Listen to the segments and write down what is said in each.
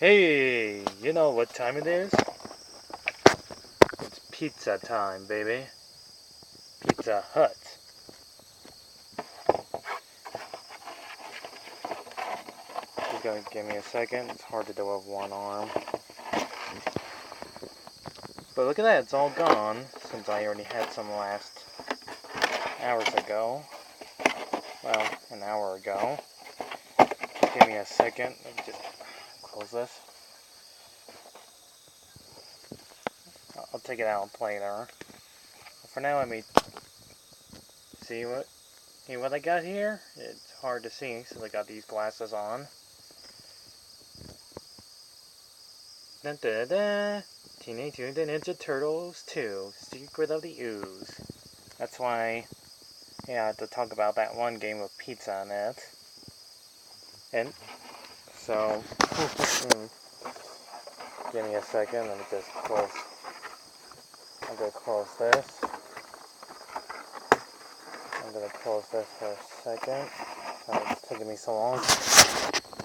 Hey, you know what time it is? It's pizza time, baby. Pizza Hut. Just gonna give me a second. It's hard to do with one arm. But look at that, it's all gone since I already had some last hours ago. Well, an hour ago. Just give me a second. Let me just close this. I'll take it out later. But for now, let me see what I got here. It's hard to see since I got these glasses on. Dun, dun, dun. Teenage Mutant Ninja Turtles 2, Secret of the Ooze. That's why I had to talk about that one game with pizza in it. And so, give me a second, let me just close. I'm gonna close this. I'm gonna close this for a second. It's taking me so long.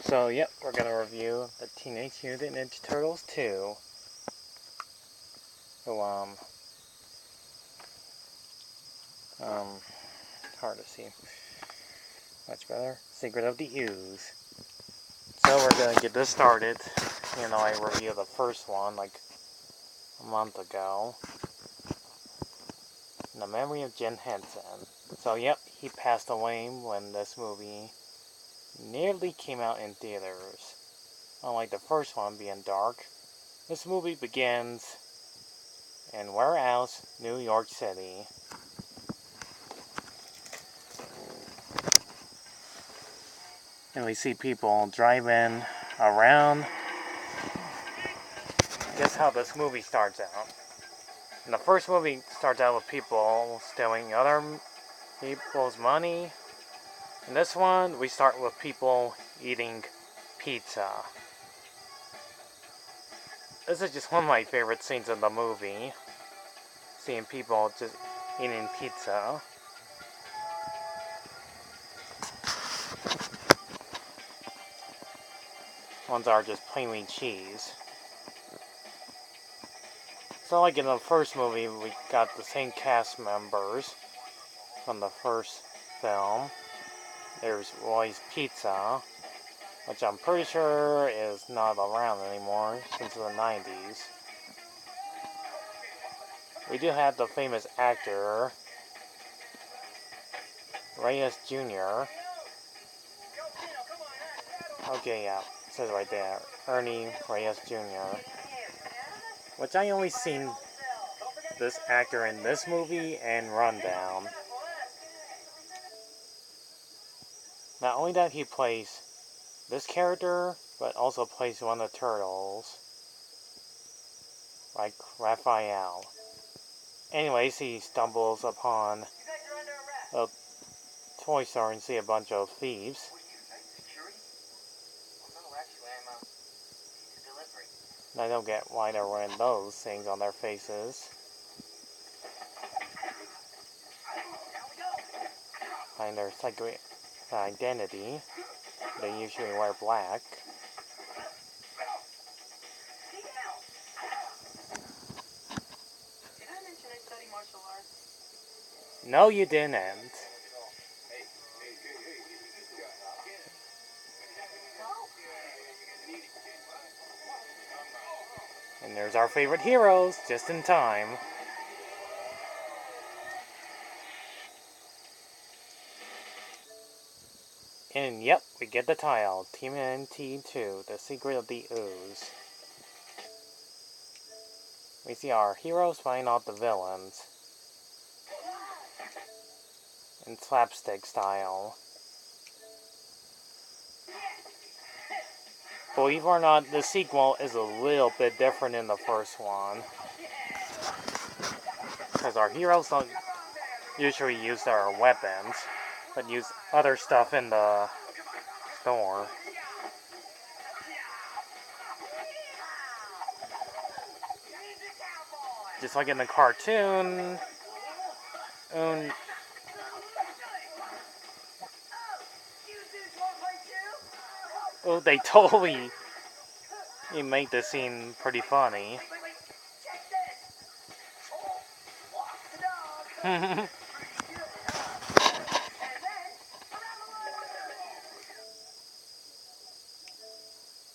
So, yep, we're gonna review the Teenage Mutant Ninja Turtles 2. So, it's hard to see. Much better. Secret of the Ooze. So we're gonna get this started. I reviewed the first one like a month ago. In the memory of Jim Henson. So yep, he passed away when this movie nearly came out in theaters. Unlike the first one being dark, this movie begins in Warehouse, New York City. And we see people driving around. Guess how this movie starts out. And the first movie starts out with people stealing other people's money. In this one, we start with people eating pizza. This is just one of my favorite scenes in the movie. Seeing people just eating pizza. Ones are just plainly cheese. So like in the first movie, we got the same cast members from the first film. There's Roy's Pizza, which I'm pretty sure is not around anymore since the 90s. We do have the famous actor, Reyes Jr. Okay, yeah, it says right there, Ernie Reyes Jr. Which I only seen this actor in this movie and Rundown. Not only that he plays this character, but also plays one of the turtles, like Raphael. Anyways, he stumbles upon a toy store and see a bunch of thieves. And I don't get why they're wearing those things on their faces. And their secret identity. They usually wear black. No, you didn't. And there's our favorite heroes, just in time. And yep, we get the title, tmnt 2, The Secret of the Ooze. We see our heroes fighting off the villains. In slapstick style. Believe it or not, the sequel is a little bit different than the first one. Because our heroes don't usually use their weapons, but use other stuff in the store. Just like in the cartoon. Oh, they totally He made the scene pretty funny.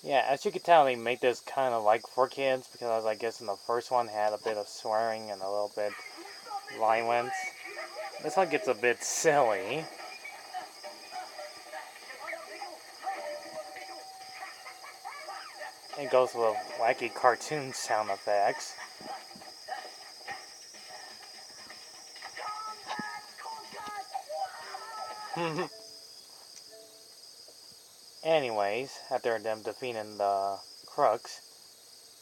Yeah, as you can tell, they made this kind of like for kids because I guess in the first one had a bit of swearing and a little bit violence. This one gets a bit silly. It goes with wacky cartoon sound effects. Anyways, after them defeating the crooks,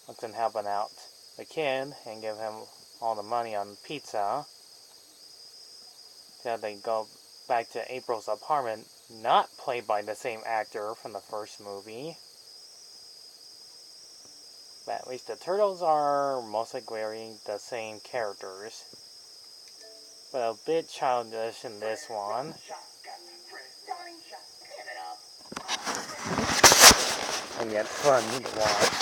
Winston helping out the kid and give him all the money on pizza. So they go back to April's apartment, not played by the same actor from the first movie. But at least the turtles are mostly wearing the same characters. But a bit childish in this one. And yet fun to watch.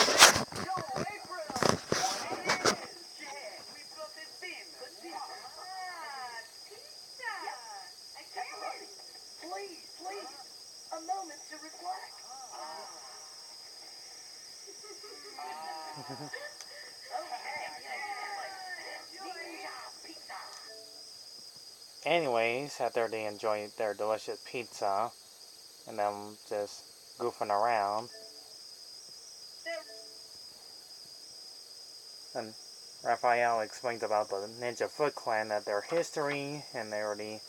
Anyways, after they enjoy their delicious pizza and them just goofing around, and Raphael explains about the Ninja Foot Clan, that their history, and they already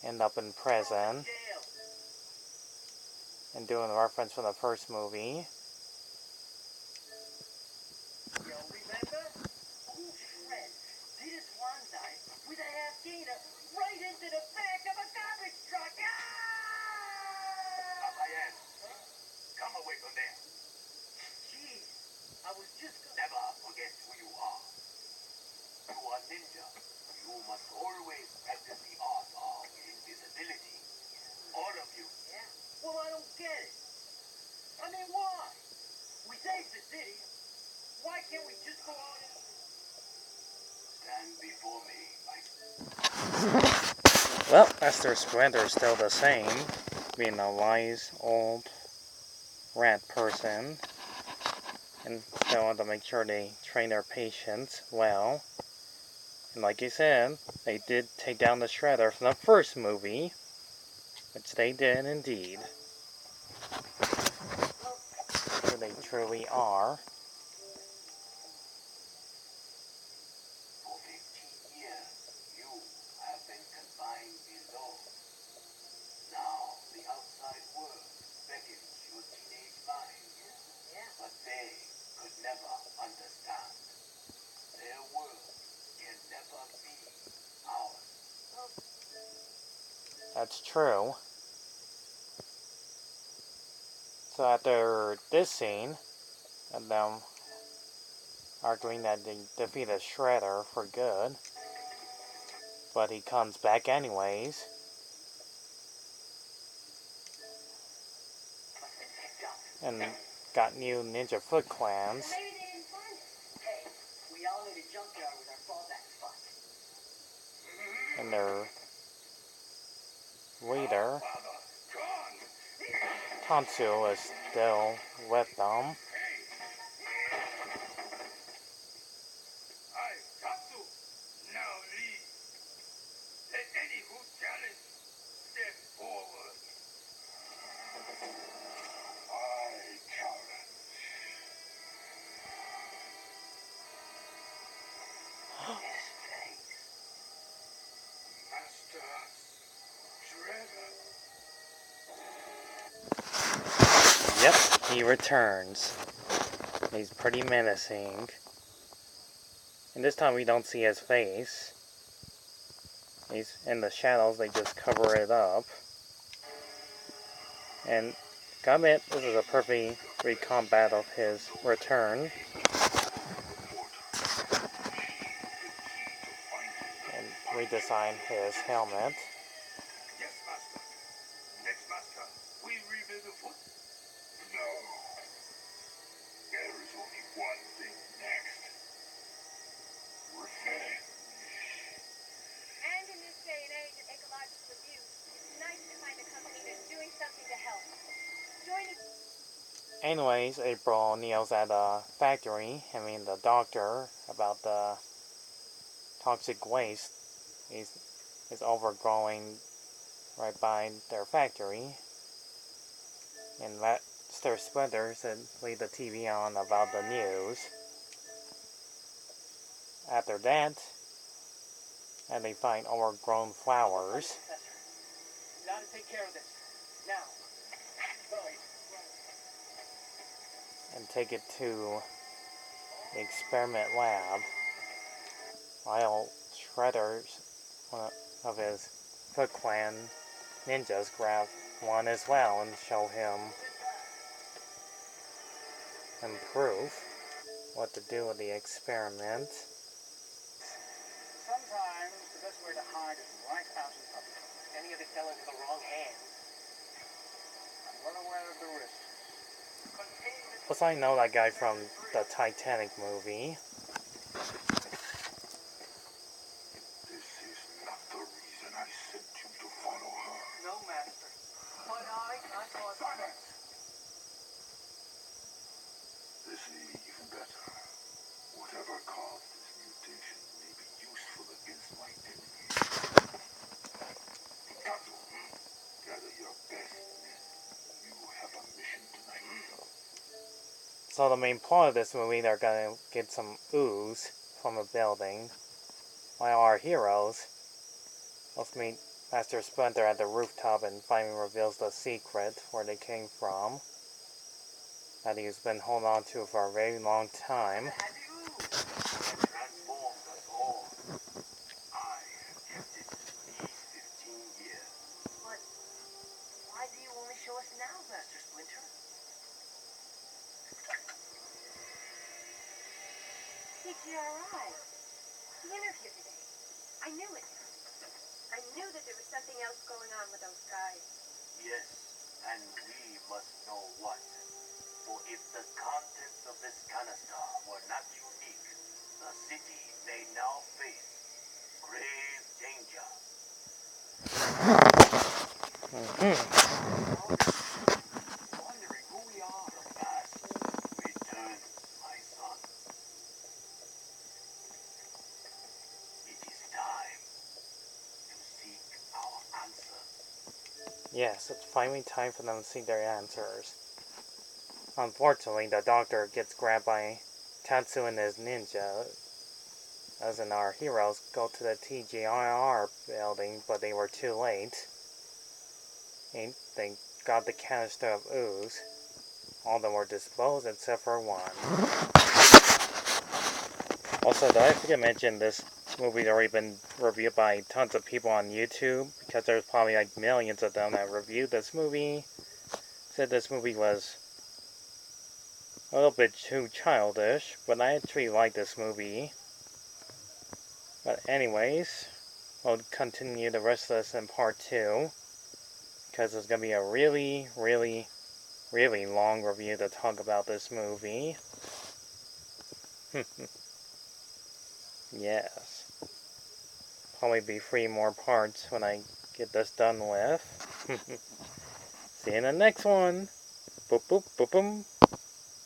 end up in prison, and doing a reference from the first movie. Well, Esther Splinter's still the same, being a wise old rat person, and they want to make sure they train their patients well. And like you said, they did take down the Shredder from the first movie, which they did indeed. Who they truly are. That's true. So after this scene, and them arguing that they defeated Shredder for good, but he comes back anyways. And got new Ninja Foot Clans. And their leader, Tansu, is still with them. Yep, he returns. He's pretty menacing. And this time we don't see his face. He's in the shadows, they just cover it up. And gotta admit, this is a perfect recombat of his return. And redesign his helmet. Anyways, April yells at the factory, the doctor, about the toxic waste is overgrowing right by their factory. And that stirs Splinters and leave the TV on about the news. After that, and they find overgrown flowers. Now to take care of this. Now. And take it to the experiment lab. While Shredder's, one of his Foot Clan ninjas, grab one as well and show him and prove what to do with the experiment. Sometimes the best way to hide is right out in public. Any of it fell into the wrong hands. I'm well aware of the risks. Plus, I know that guy from the Titanic movie. This is not the reason I sent you to follow her. No, Master. But I thought... Silence! This is even better. Whatever caused this mutation may be useful against my enemies. Picasso, gather your best men. You have a mission tonight. So the main plot of this movie, they're gonna get some ooze from a building. While our heroes must meet Master Splinter at the rooftop and finally reveals the secret where they came from. That he's been holding on to for a very long time. Transformed us all. I have kept it these 15 years. But why do you only show us now, Master Splinter? TGRI. The interview today. I knew it. I knew that there was something else going on with those guys. Yes, and we must know what. For if the contents of this canister were not unique, the city may now face grave danger. Wondering who we are. The past returns, my son. It is time to seek our answers. Yes, it's finally time for them to seek their answers. Unfortunately, the doctor gets grabbed by Tatsu and his ninja, as in our heroes go to the TGIR building, but they were too late. And they got the canister of ooze. All of them were disposed except for one. Also, did I forget to mention this movie's already been reviewed by tons of people on YouTube, because there's probably like millions of them that reviewed this movie. Said this movie was a little bit too childish, but I actually like this movie. But anyways, we'll continue the rest of this in part 2, because it's going to be a really, really, really long review to talk about this movie. Yes. Probably be 3 more parts when I get this done with. See you in the next one. Boop boop boop boom.